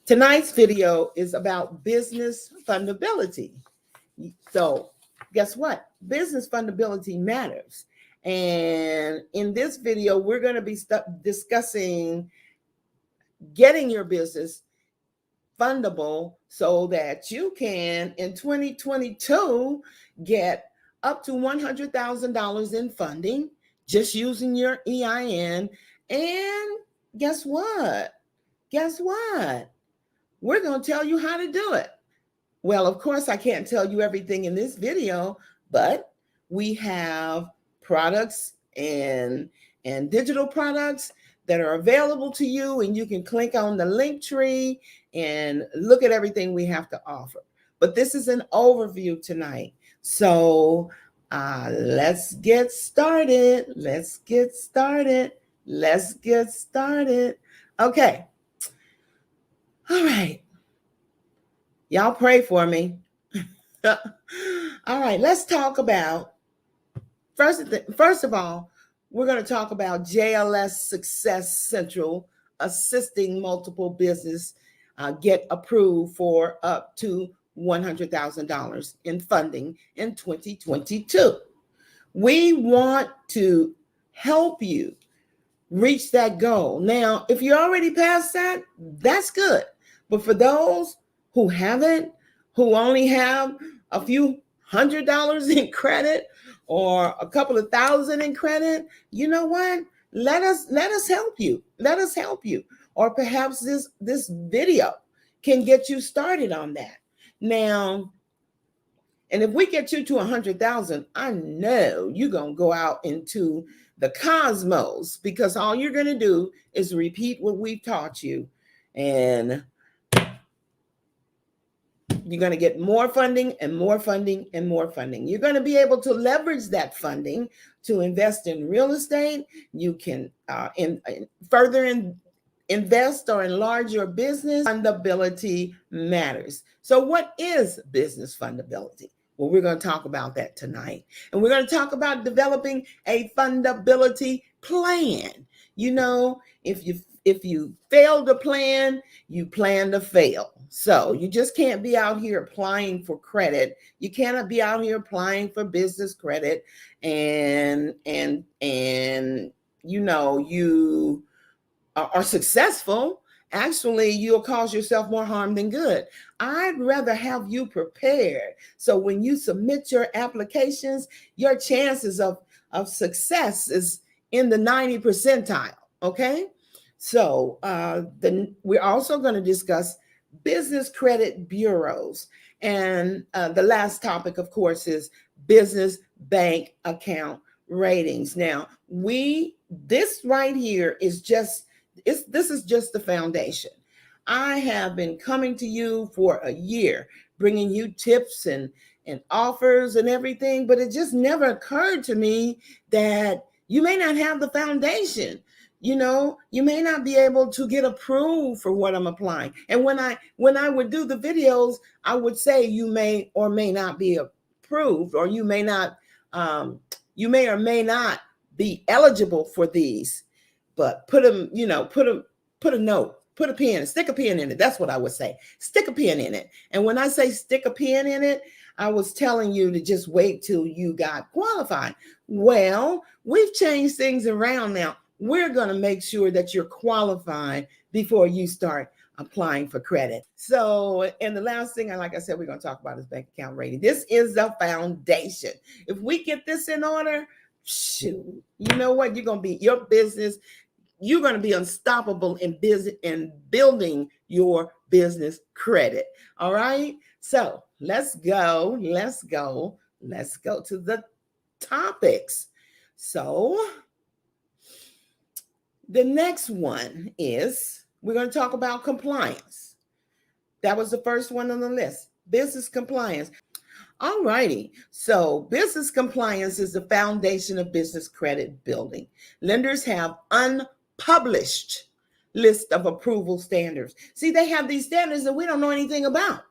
Tonight's video is about business fundability. So guess what? Business fundability matters. And in this video, we're going to be discussing getting your business fundable so that you can, in 2022, get up to $100,000 in funding just using your EIN. And guess what? Guess what? We're going to tell you how to do it. Well, of course, I can't tell you everything in this video, but we have products and digital products that are available to you, and you can click on the link tree and look at everything we have to offer. But this is an overview tonight. So let's get started. Let's get started. Let's get started. Okay. All right. Y'all pray for me. All right, let's talk about, first of all, we're going to talk about JLS Success Central assisting multiple business get approved for up to $100,000 in funding in 2022. We want to help you reach that goal. Now, if you're already past that, that's good. But for those who haven't, who only have a few $100 in credit or a couple of thousand in credit, you know what? Let us help you. Let us help you. Or perhaps this video can get you started on that. Now, and if we get you to 100,000, I know you're going to go out into the cosmos, because all you're going to do is repeat what we've taught you, and you're going to get more funding and more funding and more funding. You're going to be able to leverage that funding to invest in real estate. You can invest or enlarge your business. Fundability matters. So what is business fundability? Well, we're going to talk about that tonight. And we're going to talk about developing a fundability plan. You know, if you fail to plan, you plan to fail. So you just can't be out here applying for credit. You cannot be out here applying for business credit and you know, you are successful. Actually, you'll cause yourself more harm than good. I'd rather have you prepared. So when you submit your applications, your chances of success is in the 90 percentile. Okay. So we're also going to discuss business credit bureaus. And the last topic, of course, is business bank account ratings. Now, this right here is this is just the foundation. I have been coming to you for a year, bringing you tips and offers and everything, but it just never occurred to me that you may not have the foundation. You know, you may not be able to get approved for what I'm applying. And when I would do the videos, I would say you may or may not be approved, or you may or may not be eligible for these. But put a note, put a pen, stick a pen in it. That's what I would say. Stick a pen in it. And when I say stick a pen in it, I was telling you to just wait till you got qualified. Well, we've changed things around now. We're going to make sure that you're qualified before you start applying for credit. So, and the last thing, like I said, we're going to talk about is bank account rating. This is the foundation. If we get this in order, shoot, you know what? You're going to be your business. You're going to be unstoppable in business and building your business credit. All right. So let's go to the topics. So the next one is we're going to talk about compliance. That was the first one on the list, business compliance. All righty. So business compliance is the foundation of business credit building. Lenders have unpublished list of approval standards. See, they have these standards that we don't know anything about.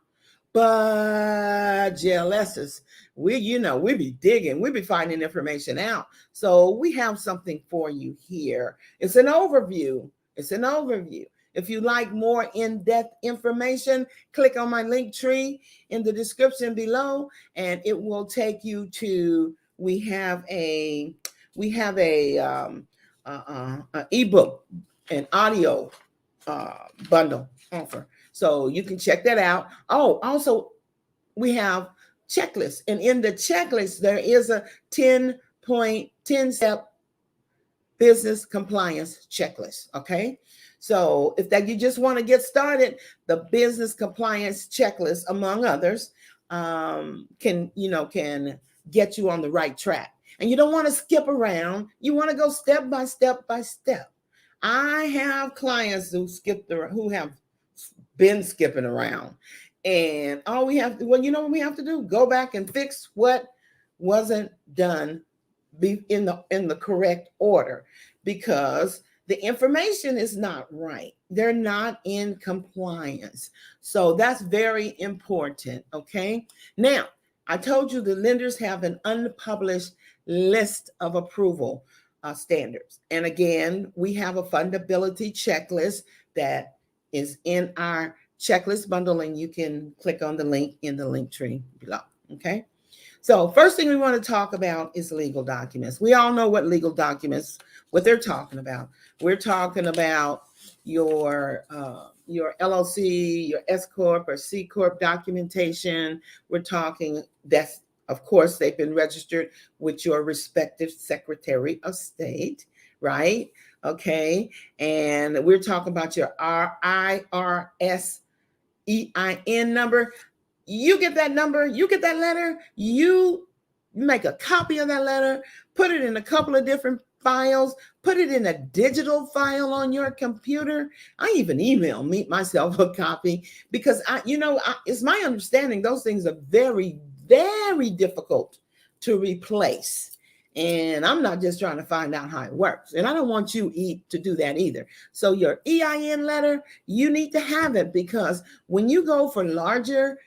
But JLSs, we be digging, we be finding information out. So we have something for you here. It's an overview. If you like more in-depth information, click on my link tree in the description below, and it will take you to, we have a ebook and audio bundle offer. So you can check that out. Oh, also we have checklists, and in the checklist there is a 10 step business compliance checklist. Okay, so if that you just want to get started, the business compliance checklist, among others, can get you on the right track. And you don't want to skip around. You want to go step by step by step. I have clients who have been skipping around, and all we have to, well, you know what we have to do? Go back and fix what wasn't done be in the correct order, because the information is not right. They're not in compliance. So that's very important. Okay. Now, I told you the lenders have an unpublished list of approval standards. And again, we have a fundability checklist that is in our checklist bundle, and you can click on the link in the link tree below. Okay. So first thing we want to talk about is legal documents. We all know what legal documents, what they're talking about. We're talking about your LLC, your S Corp or C Corp documentation. We're talking, that's, of course, they've been registered with your respective Secretary of State, right? Okay. And we're talking about your IRS EIN number. You get that number, you get that letter, you make a copy of that letter, put it in a couple of different files, put it in a digital file on your computer. I even email myself a copy, because it's my understanding those things are very, very difficult to replace. And I'm not just trying to find out how it works. And I don't want you to do that either. So your EIN letter, you need to have it, because when you go for larger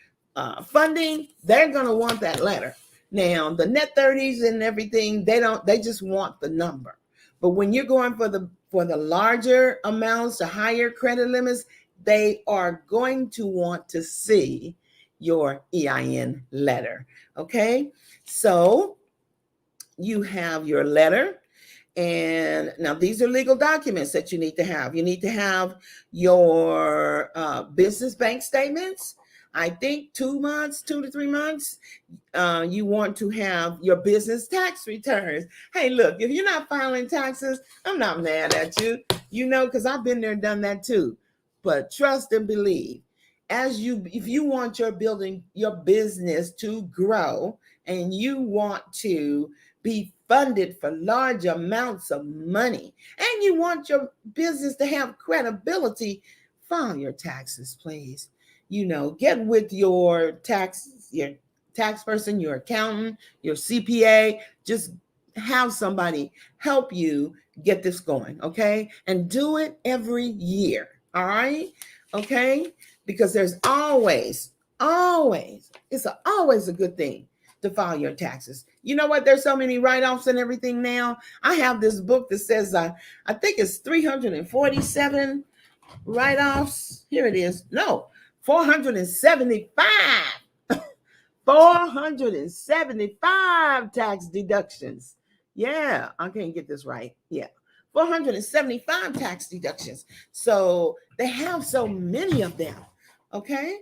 funding, they're going to want that letter. Now, the net 30s and everything, they just want the number. But when you're going for the larger amounts, the higher credit limits, they are going to want to see your EIN letter. Okay, so you have your letter. And now these are legal documents that you need to have. You need to have your business bank statements. I think 2 to 3 months. You want to have your business tax returns. Hey, look, if you're not filing taxes, I'm not mad at you, because I've been there, done that too. But trust and believe, if you want your business to grow, and you want to be funded for large amounts of money, and you want your business to have credibility, file your taxes, please. Get with your tax person, your accountant, your CPA. Just have somebody help you get this going, okay? And do it every year, all right? Okay? Because there's always a good thing to file your taxes. You know what? There's so many write-offs and everything now. I have this book that says, I think it's 347 write-offs. Here it is. No, 475. 475 tax deductions. Yeah, I can't get this right. Yeah, 475 tax deductions. So they have so many of them. Okay.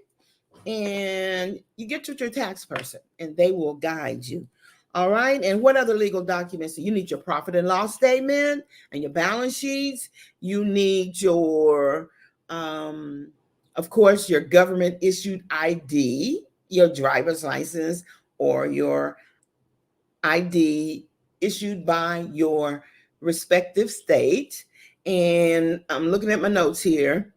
And you get with your tax person, and they will guide you. All right. And what other legal documents? You need your profit and loss statement and your balance sheets. You need your, of course, your government issued ID, your driver's license, or your ID issued by your respective state. And I'm looking at my notes here.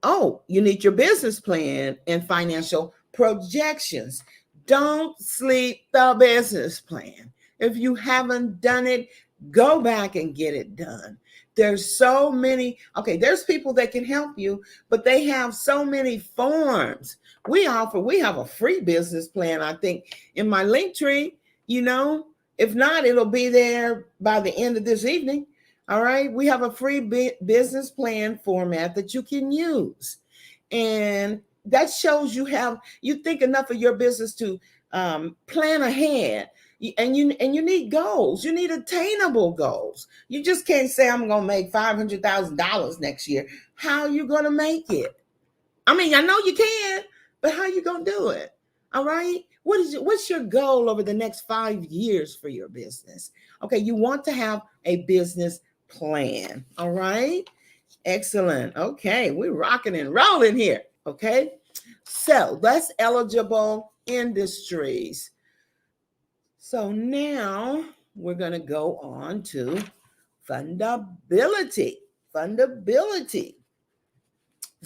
Oh, you need your business plan and financial projections. Don't sleep the business plan. If you haven't done it, go back and get it done. There's so many. Okay, there's people that can help you, but they have so many forms. We have a free business plan, I think, in my link tree. If not, it'll be there by the end of this evening. All right. We have a free business plan format that you can use. And that shows you think enough of your business to plan ahead. And you need goals. You need attainable goals. You just can't say I'm going to make $500,000 next year. How are you going to make it? I mean, I know you can, but how are you going to do it? All right. What's your goal over the next 5 years for your business? Okay, you want to have a business plan. All right. Excellent. Okay, we're rocking and rolling here. Okay. So that's eligible industries. So now we're going to go on to fundability. Fundability.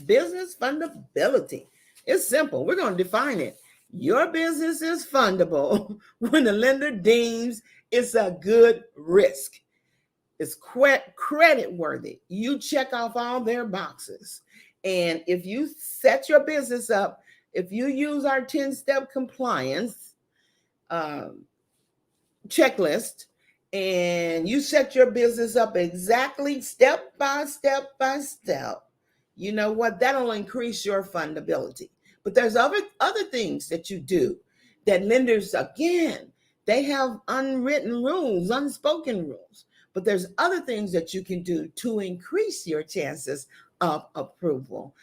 Business fundability. It's simple. We're going to define it. Your business is fundable when the lender deems it's a good risk. It's credit worthy. You check off all their boxes. And if you set your business up, if you use our 10-step compliance checklist, and you set your business up exactly step by step, you know what? That'll increase your fundability. But there's other things that you do that lenders, again, they have unwritten rules, unspoken rules. But there's other things that you can do to increase your chances of approval.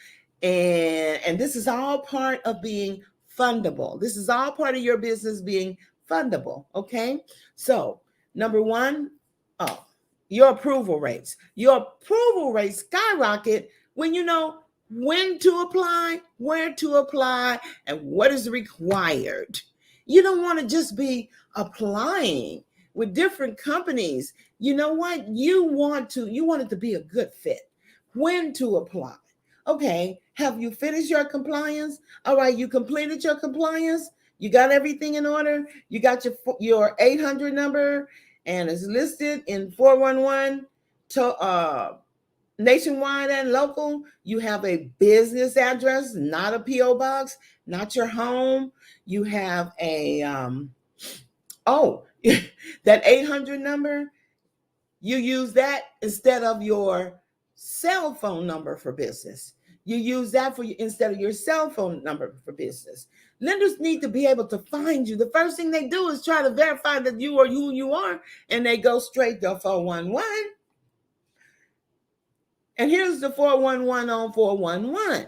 And this is all part of being fundable. This is all part of your business being fundable. Okay. So, number one, your approval rates. Your approval rates skyrocket when you know when to apply, where to apply, and what is required. You don't want to just be applying with different companies. You know what? You want it to be a good fit. When to apply. Okay, have you finished your compliance? All right, you completed your compliance. You got everything in order. You got your 800 number, and it's listed in 411 to nationwide and local. You have a business address, not a PO box, not your home. You have a that 800 number. You use that instead of your cell phone number for business. You use that instead of your cell phone number for business. Lenders need to be able to find you. The first thing they do is try to verify that you are who you are, and they go straight to 411. And here's the 411 on 411.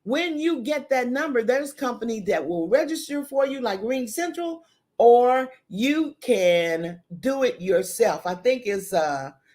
When you get that number, there's company that will register for you, like Ring Central, or you can do it yourself. I think it's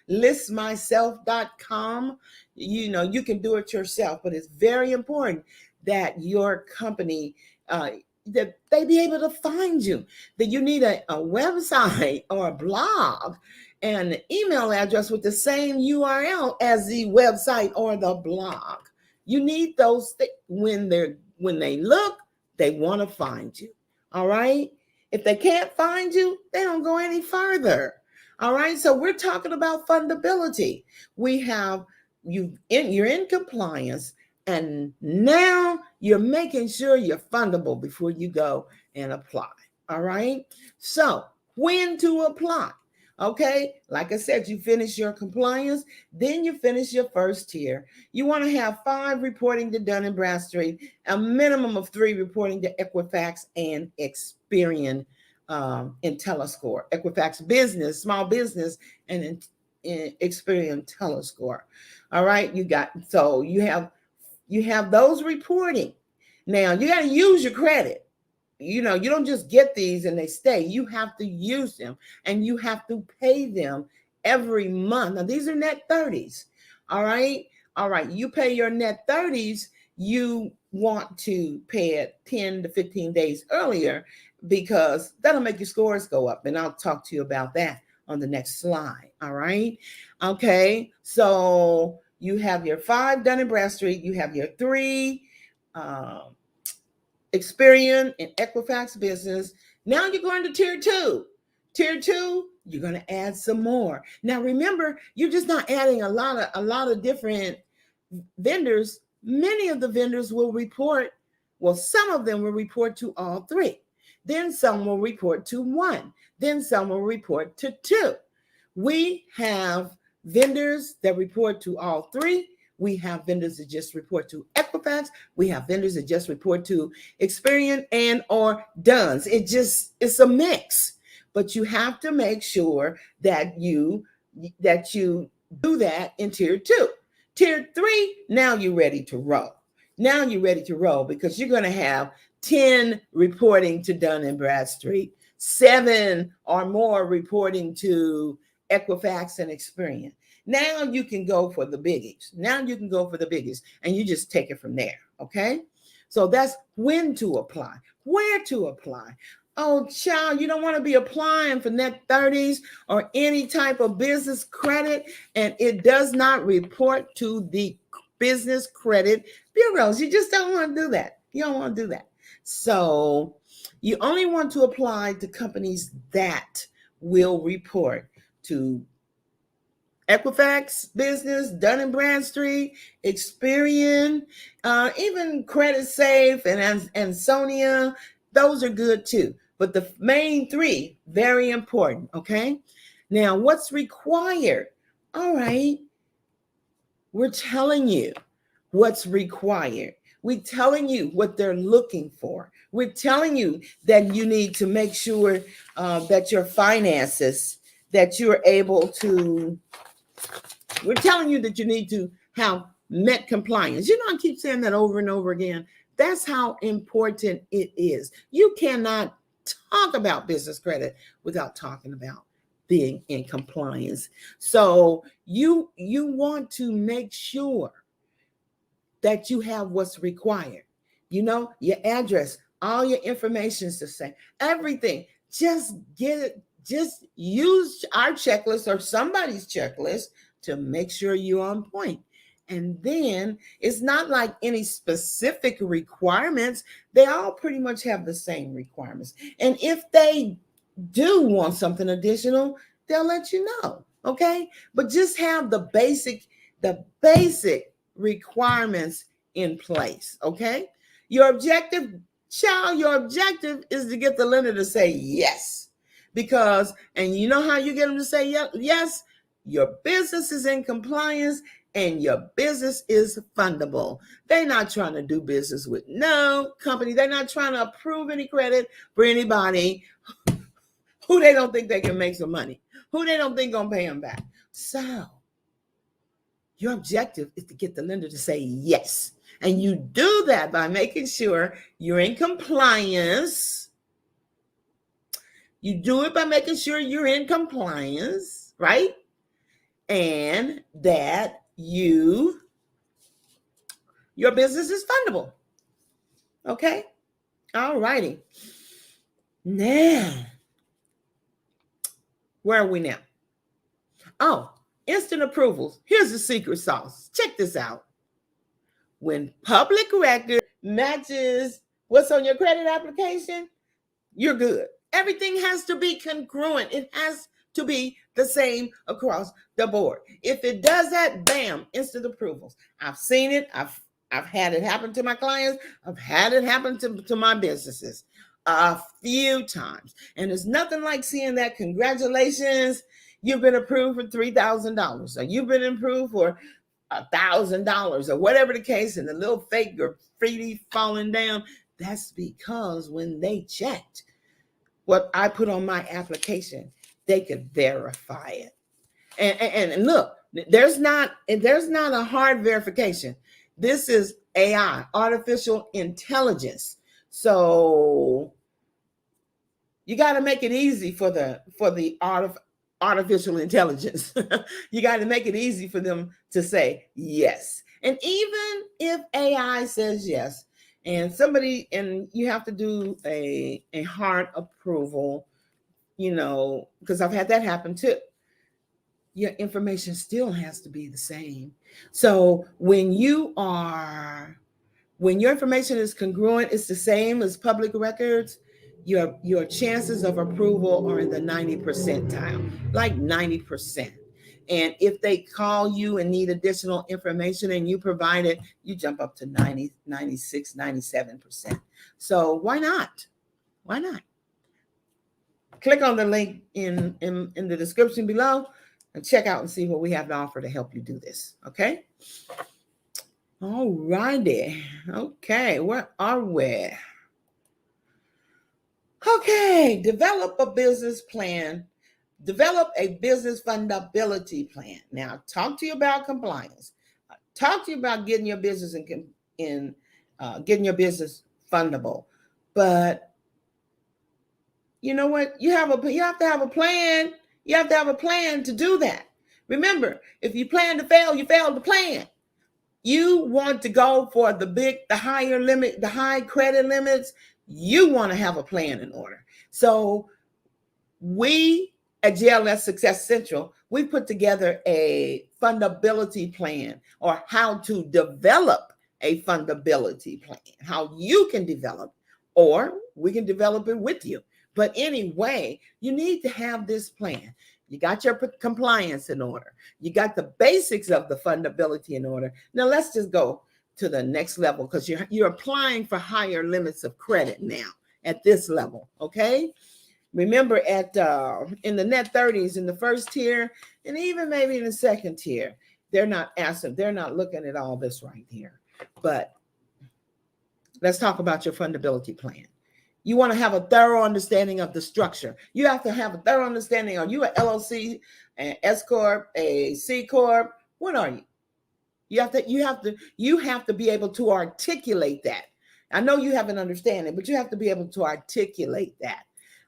listmyself.com. You can do it yourself, but it's very important that your company, that they be able to find you, that you need a website or a blog and an email address with the same URL as the website or the blog. You need those when they look, they want to find you. All right. If they can't find you, they don't go any further. All right. So we're talking about fundability. You're in compliance, and now you're making sure you're fundable before you go and apply. All right. So when to apply? Okay, like I said, you finish your compliance, then you finish your first tier. You want to have 5 reporting to Dun & Bradstreet, a minimum of 3 reporting to Equifax and Experian IntelliScore. Equifax Business, Small Business, and Experian IntelliScore. All right, you have those reporting. Now you got to use your credit. You don't just get these and they stay. You have to use them, and you have to pay them every month. Now, these are net 30s. All right. You pay your net 30s. You want to pay it 10 to 15 days earlier, because that'll make your scores go up. And I'll talk to you about that on the next slide. All right. Okay. So you have your 5 Dun & Bradstreet. You have your 3 Experian and Equifax Business. Now you're going to tier 2. Tier 2, you're going to add some more. Now remember, you're just not adding a lot of different vendors. Many of the vendors will report. Well, some of them will report to all 3. Then some will report to 1. Then some will report to 2. We have vendors that report to all three. We have vendors that just report to Equifax. We have vendors that just report to Experian and or DUNS. It's a mix. But you have to make sure that you do that in tier 2. Tier 3, now you're ready to roll. Now you're ready to roll because you're going to have 10 reporting to Dun and Bradstreet, 7 or more reporting to Equifax and Experian. Now you can go for the biggies. And you just take it from there, okay? So that's when to apply, where to apply. Oh, child, you don't want to be applying for net 30s or any type of business credit, and it does not report to the business credit bureaus. You just don't want to do that. You don't want to do that. So you only want to apply to companies that will report to Equifax Business, Dun & Bradstreet, Experian, even Credit Safe and Sonia. Those are good too. But the main 3, very important, okay? Now, what's required? All right. We're telling you what's required. We're telling you what they're looking for. We're telling you that you need to make sure that your finances, that you're able to, we're telling you that you need to have met compliance. You know, I keep saying that over and over again. That's how important it is. You cannot talk about business credit without talking about being in compliance. So you want to make sure that you have what's required. You know, your address, all your information is the same. Everything. Just get it. Just use our checklist or somebody's checklist to make sure you're on point. And then it's not like any specific requirements. They all pretty much have the same requirements. And if they do want something additional, they'll let you know. Okay. But just have the basic requirements in place. Okay. Your objective, child, your objective is to get the lender to say yes. Because, and you know how you get them to say yes? Your business is in compliance and your business is fundable. They're not trying to do business with no company. They're not trying to approve any credit for anybody who they don't think they can make some money, who they don't think gonna pay them back. So your objective is to get the lender to say yes. And you do that by making sure you're in compliance. You do it by making sure you're in compliance, right? And that your business is fundable. Okay? All righty. Now, where are we now? Oh, instant approvals. Here's the secret sauce. Check this out. When public record matches what's on your credit application, you're good. Everything has to be congruent. It has to be the same across the board. If it does that, bam, instant approvals. I've seen it. I've had it happen to my clients. I've had it happen to my businesses a few times. And there's nothing like seeing that. Congratulations, you've been approved for $3,000, or you've been approved for $1,000, or whatever the case, and the little fake graffiti falling down. That's because when they checked what I put on my application, they could verify it. And look, there's not a hard verification. This is AI, artificial intelligence. So you got to make it easy for the artificial intelligence. You got to make it easy for them to say yes. And even if AI says yes, and you have to do a hard approval, you know, because I've had that happen too. Your information still has to be the same. So when your information is congruent, it's the same as public records, your chances of approval are in the 90 percentile, like 90%. And if they call you and need additional information and you provide it, you jump up to 90, 96, 97%. So why not? Why not? Click on the link in the description below and check out and see what we have to offer to help you do this. Okay. All righty. Okay. Where are we? Okay. Develop a business plan. Develop a business fundability plan. Now, talk to you about compliance. Talk to you about getting your business getting your business fundable. But you know what? You have to have a plan. You have to have a plan to do that. Remember, if you plan to fail, you fail to plan. You want to go for the higher limit, the high credit limits. You want to have a plan in order. So we at JLS Success Central, we put together a fundability plan, or how to develop a fundability plan, how you can develop, or we can develop it with you. But anyway, you need to have this plan. You got your compliance in order. You got the basics of the fundability in order. Now let's just go to the next level, because you're applying for higher limits of credit now at this level, okay? Remember, in the net 30s in the first tier, and even maybe in the second tier, they're not looking at all this right here. But let's talk about your fundability plan. You want to have a thorough understanding of the structure. You have to have a thorough understanding. Are you an LLC, an S Corp, a C Corp? What are you? You have to be able to articulate that. I know you have an understanding, but you have to be able to articulate that.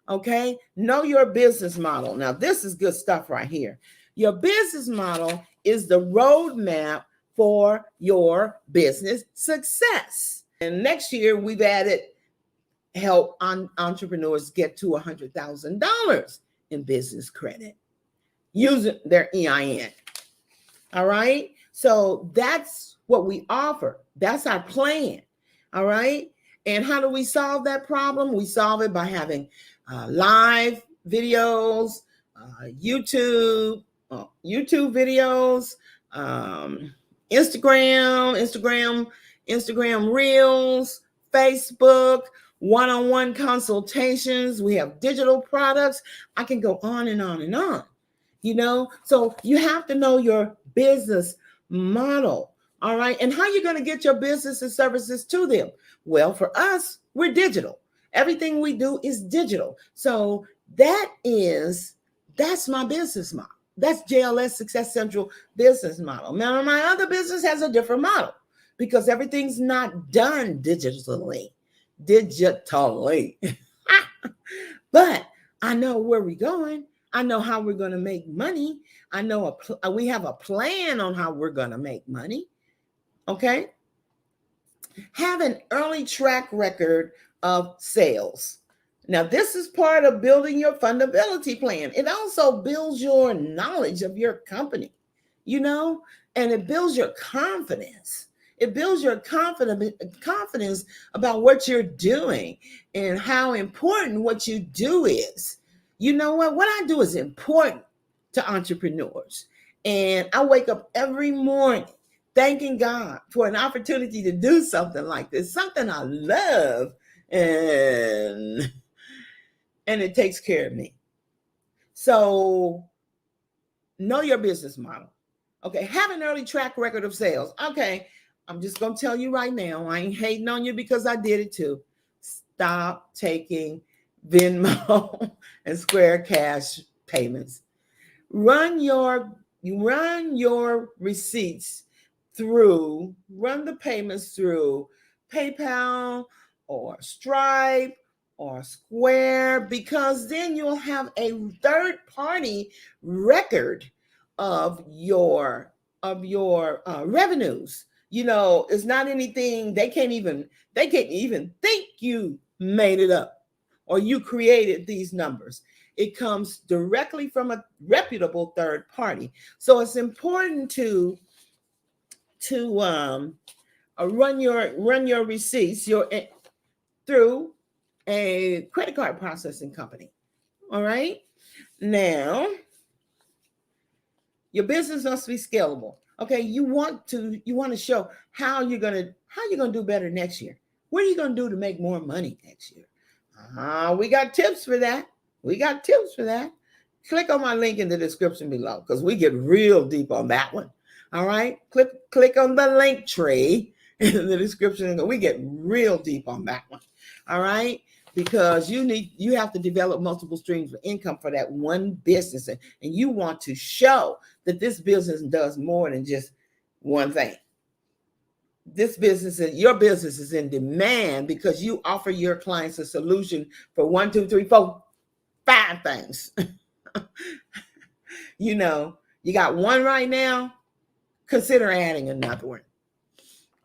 Okay, know your business model. Now, this is good stuff right here. Your business model is the roadmap for your business success. And next year, we've added help entrepreneurs get to $100,000 in business credit using their EIN. All right, so that's what we offer. That's our plan. All right, and how do we solve that problem? We solve it by having live videos, YouTube videos, Instagram Reels, Facebook, one-on-one consultations. We have digital products. I can go on and on and on. So you have to know your business model. All right, and how you're going to get your business and services to them? Well, for us, we're digital. Everything we do is digital. So that's my business model. That's JLS Success Central business model. Now, my other business has a different model because everything's not done digitally. But I know where we're going. I know how we're going to make money. I know we have a plan on how we're going to make money. Okay. Have an early track record of sales. Now, this is part of building your fundability plan. It also builds your knowledge of your company, and it builds your confidence. It builds your confidence about what you're doing and how important what you do is. You know what? What I do is important to entrepreneurs. And I wake up every morning thanking God for an opportunity to do something like this, something I love, and it takes care of me. So know your business model. Okay, have an early track record of sales. Okay, I'm just going to tell you right now, I ain't hating on you because I did it too. Stop taking Venmo and Square Cash payments. Run your receipts through, run the payments through PayPal or Stripe or Square, because then you'll have a third-party record of your revenues. It's not anything they can't even think you made it up or you created these numbers. It comes directly from a reputable third party. So it's important to run your receipts through a credit card processing company. All right. Now, your business must be scalable. Okay, you want to show how you're gonna do better next year. What are you gonna do to make more money next year? We got tips for that. click on my link in the description below because we get real deep on that one. All right. Click on the link tree in the description. We get real deep on that one. All right. Because you have to develop multiple streams of income for that one business. And you want to show that this business does more than just one thing. Your business is in demand because you offer your clients a solution for 1, 2, 3, 4, 5 things. You got one right now, consider adding another one.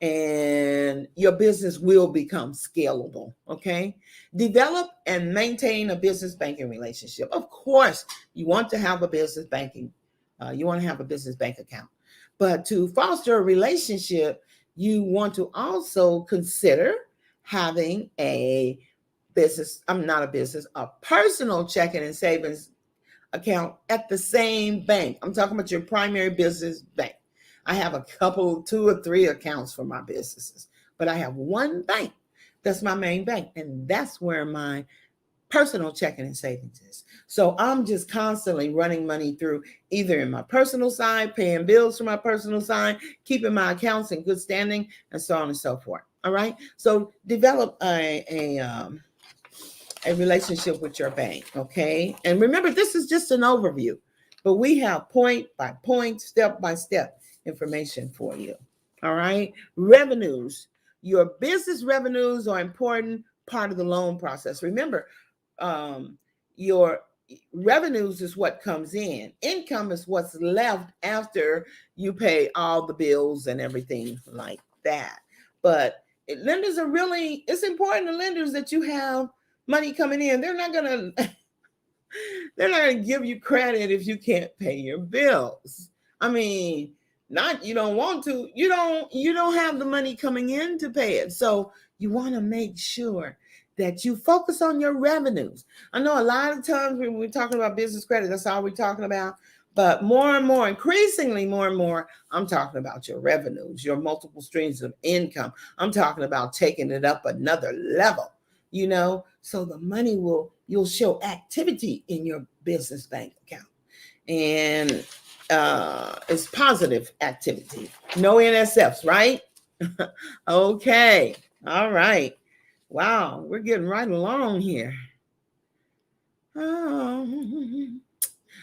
And your business will become scalable, okay? Develop and maintain a business banking relationship. Of course, you want to have a business banking, you want to have a business bank account. But to foster a relationship, you want to also consider having a personal checking and savings account at the same bank. I'm talking about your primary business bank. I have a couple, 2 or 3 accounts for my businesses, but I have one bank. That's my main bank. And that's where my personal checking and savings is. So I'm just constantly running money through either in my personal side, paying bills for my personal side, keeping my accounts in good standing, and so on and so forth. All right. So develop a relationship with your bank. Okay. And remember, this is just an overview, but we have point by point, step by step information for you. All right. Revenues. Your business revenues are an important part of the loan process. Remember, your revenues is what comes in. Income is what's left after you pay all the bills and everything like that. But lenders are it's important to lenders that you have money coming in. They're not gonna give you credit if you can't pay your bills. I mean, not you don't want to, you don't have the money coming in to pay it. So you want to make sure that you focus on your revenues. I know a lot of times when we're talking about business credit, that's all we're talking about. But more and more, increasingly more and more, I'm talking about your revenues, your multiple streams of income. I'm talking about taking it up another level, so the money you'll show activity in your business bank account. And it's positive activity. No NSFs, right? Okay. All right. Wow, we're getting right along here. All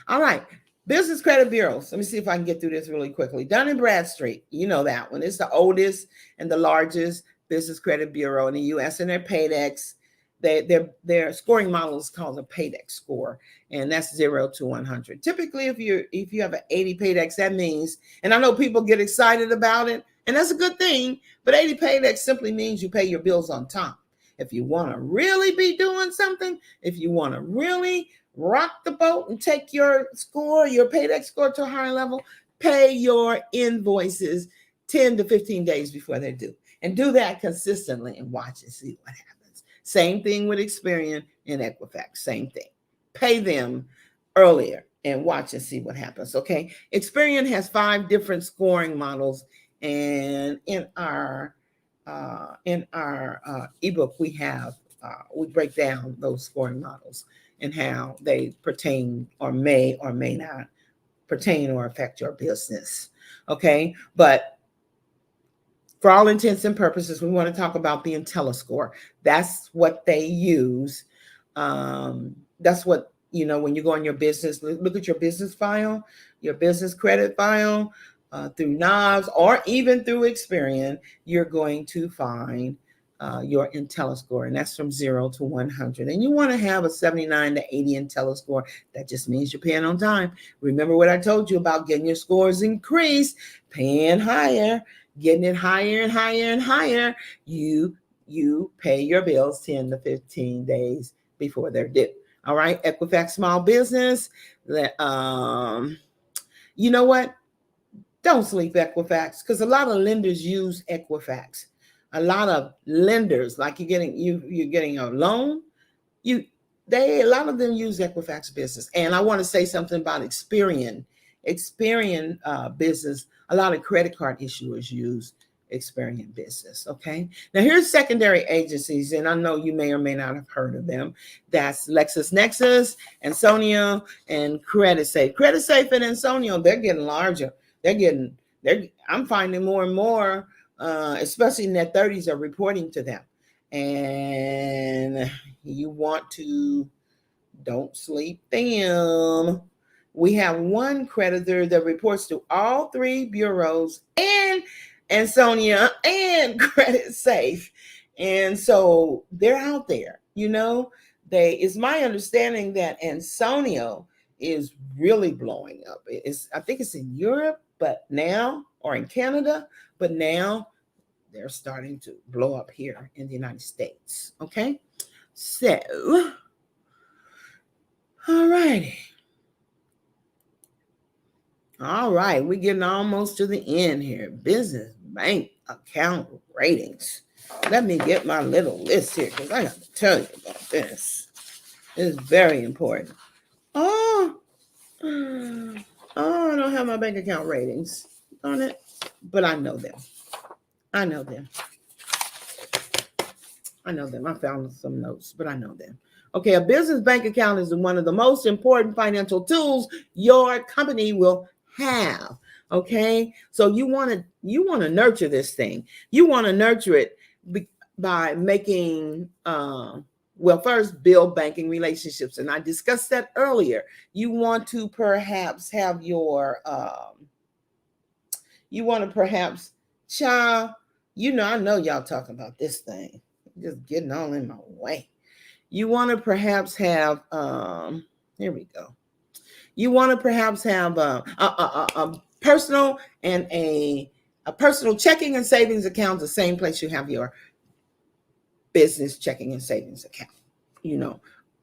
right. Business credit bureaus. Let me see if I can get through this really quickly. Dun & Bradstreet, you know that one. It's the oldest and the largest business credit bureau in the U.S. and their Paydex. Their scoring model is called a Paydex score, and that's 0 to 100. Typically, if you have an 80 Paydex, that means, and I know people get excited about it, and that's a good thing, but 80 Paydex simply means you pay your bills on time. If you want to really be doing something, if you want to really rock the boat and take your Paydex score to a higher level, pay your invoices 10 to 15 days before they're due. And do that consistently and watch and see what happens. Same thing with Experian and Equifax. Same thing. Pay them earlier and watch and see what happens. Okay. Experian has 5 different scoring models. And in our ebook, we break down those scoring models and how they pertain or may not pertain or affect your business. Okay. But for all intents and purposes, we want to talk about the IntelliScore. That's what they use. That's what, when you go on your business, look at your business file, your business credit file, through knobs or even through Experian, you're going to find your IntelliScore, and that's from 0 to 100. And you want to have a 79 to 80 IntelliScore. That just means you're paying on time. Remember what I told you about getting your scores increased, paying higher, getting it higher and higher and higher. You pay your bills 10 to 15 days before they're due. All right, Equifax Small Business. You know what? Don't sleep Equifax, because a lot of lenders use Equifax. A lot of lenders, like you're getting a loan, a lot of them use Equifax Business. And I want to say something about Experian business. A lot of credit card issuers use Experian Business. Okay. Now here's secondary agencies, and I know you may or may not have heard of them. That's LexisNexis, Ansonia, and CreditSafe. CreditSafe and Ansonia, they're getting larger. I'm finding more and more, especially in their 30s, are reporting to them. And you want to don't sleep them. We have one creditor that reports to all three bureaus and Ansonia and CreditSafe. And so they're out there, it's my understanding that Ansonia is really blowing up. I think it's in Europe, but now, or in Canada, but now they're starting to blow up here in the United States. Okay. So, all righty. All right, we're getting almost to the end here. Business bank account ratings. Let me get my little list here because I got to tell you about this. It's very important. Oh, I don't have my bank account ratings on it, but I know them. I found some notes, but I know them. Okay, a business bank account is one of the most important financial tools your company will have. Okay, so you want to nurture this thing. You want to nurture it by making first build banking relationships, and I discussed that earlier. You want to perhaps have your child. I know y'all talking about this thing. Just getting all in my way. You want to perhaps have here we go. You want to perhaps have a personal and a personal checking and savings account, the same place you have your business checking and savings account.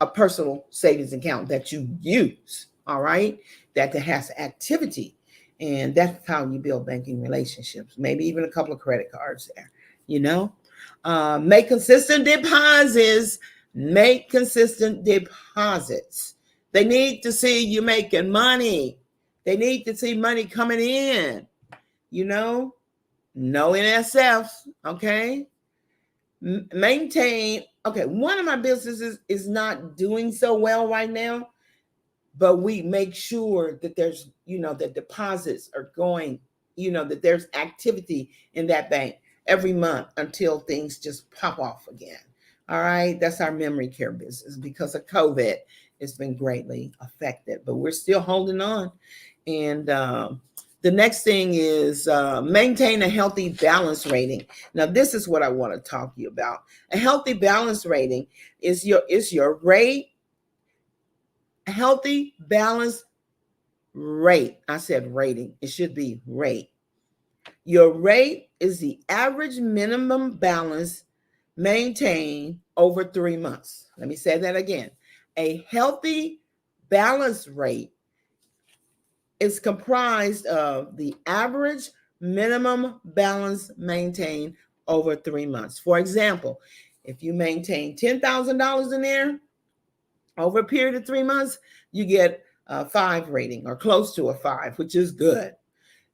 A personal savings account that you use, all right, that has activity. And that's how you build banking relationships. Maybe even a couple of credit cards there, Make consistent deposits. Make consistent deposits. They need to see you making money. They need to see money coming in. No NSF. Okay. Maintain. Okay. One of my businesses is not doing so well right now, but we make sure that there's, that deposits are going, that there's activity in that bank every month until things just pop off again. All right. That's our memory care business. Because of COVID, it's been greatly affected, but we're still holding on. And the next thing is maintain a healthy balance rating. Now, this is what I want to talk to you about. A healthy balance rating is your rate. A healthy balance rate. I said rating. It should be rate. Your rate is the average minimum balance maintained over 3 months. Let me say that again. A healthy balance rate is comprised of the average minimum balance maintained over 3 months. For example, if you maintain $10,000 in there over a period of 3 months, you get a 5 rating or close to a 5, which is good.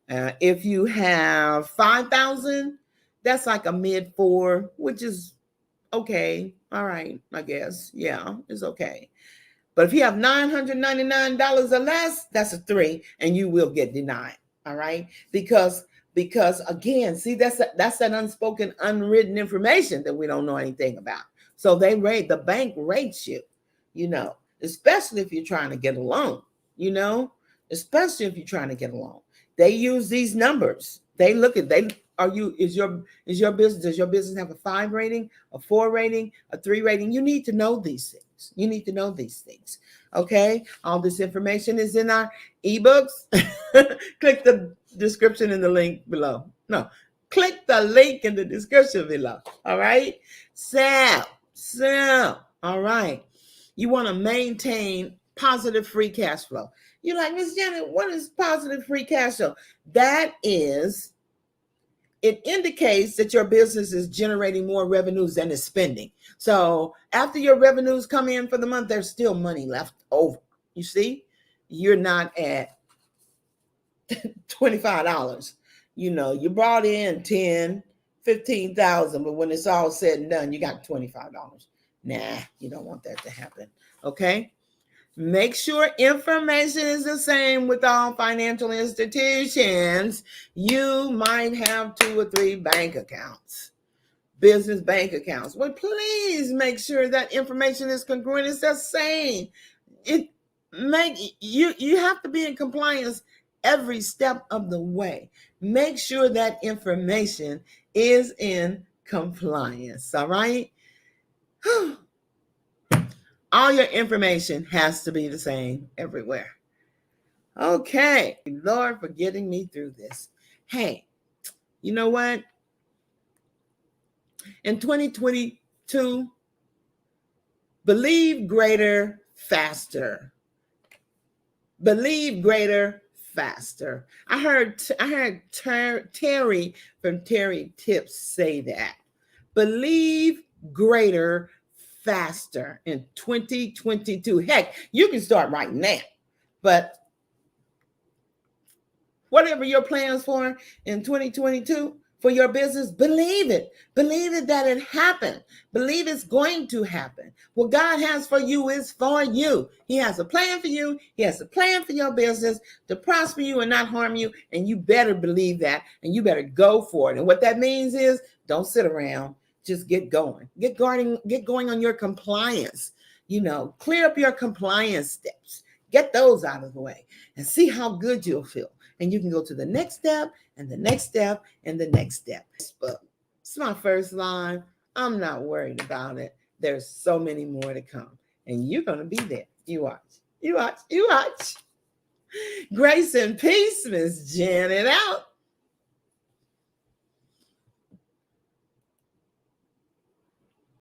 If you have 5,000, that's like a mid-4, which is okay. All right, I guess. Yeah, it's okay. But if you have $999 or less, that's a 3, and you will get denied. All right, because again, see, that's that unspoken, unwritten information that we don't know anything about. So the bank rates you, especially if you're trying to get a loan. Especially if you're trying to get a loan. They use these numbers. Does your business have a 5 rating, a 4 rating, a 3 rating? You need to know these things. Okay. All this information is in our ebooks. Click the description in the link below. No, click the link in the description below. All right. So, all right. You want to maintain positive free cash flow. You're like, Miss Janet, what is positive free cash flow? It indicates that your business is generating more revenues than it's spending. So after your revenues come in for the month, there's still money left over. You see, you're not at $25. You brought in 10, $15,000, but when it's all said and done, you got $25. Nah, you don't want that to happen. Okay. Make sure information is the same with all financial institutions. You might have 2 or 3 bank accounts, business bank accounts. Well, please make sure that information is congruent. It's the same. You have to be in compliance every step of the way. Make sure that information is in compliance. All right. All your information has to be the same everywhere. Okay. Lord, for getting me through this. Hey, you know what? In 2022, believe greater, faster. Believe greater, faster. I heard Terry from Terry Tips say that. Believe greater, faster in 2022. Heck, you can start right now. But whatever your plans for in 2022 for your business, believe it. Believe it that it happened. Believe it's going to happen. What God has for you is for you. He has a plan for you. He has a plan for your business to prosper you and not harm you. And you better believe that. And you better go for it. And what that means is don't sit around. Just get going. Get going on your compliance. Clear up your compliance steps. Get those out of the way and see how good you'll feel. And you can go to the next step and the next step and the next step. But it's my first line. I'm not worried about it. There's so many more to come. And you're going to be there. You watch. You watch. You watch. Grace and peace, Miss Janet out.